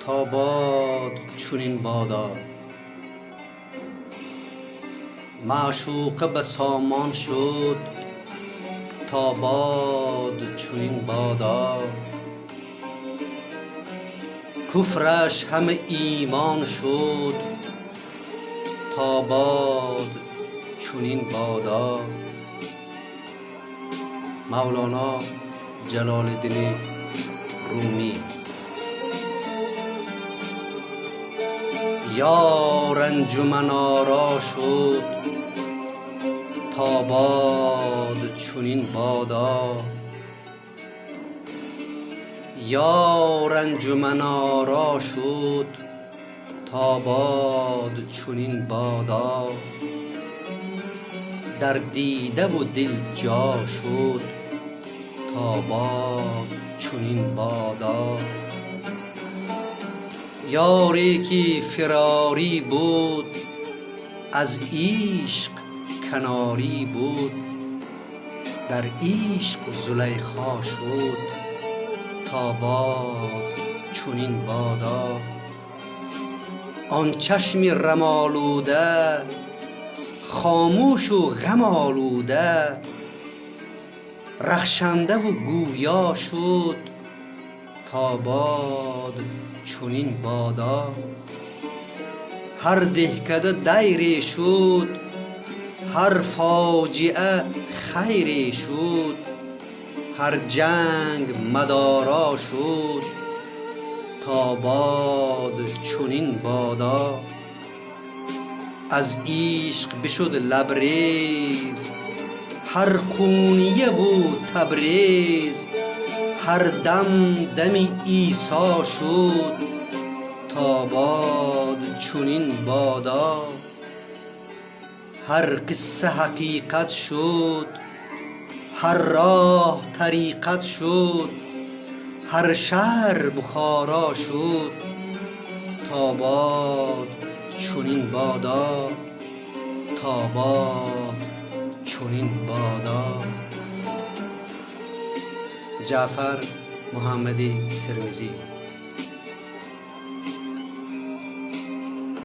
تا باد چنین بادا. معشوقه به سامان شد تا باد چنین بادا. کفرش همه ایمان شد تا باد چنین بادا. مولانا جلال الدین رومی. یار انجمن آرا شد تا باد چنین بادا. یار انجمن آرا شد تا باد چنین بادا. در دیده و دل جا شد تا باد چنین بادا. یاری که فراری بود از عشق کناری بود. در عشق زلیخا شد تا باد چنین بادا. آن چشم رم آلوده خاموش و غم آلوده رخشنده و گویا شد تا باد چنین بادا. هر دهکده دیری شد هر فاجعه خیری شد. هر جنگ مدارا شد تا باد چنین بادا. از عشق بشد لبریز هر قونیه و تبریز. هر دم دمی عیسی شد تا باد چنین بادا. هر قصه حقیقت شد هر راه طریقت شد. هر شهر بخارا شد تا باد چنین بادا. تا باد چنین بادا. جعفر محمدی ترمذی.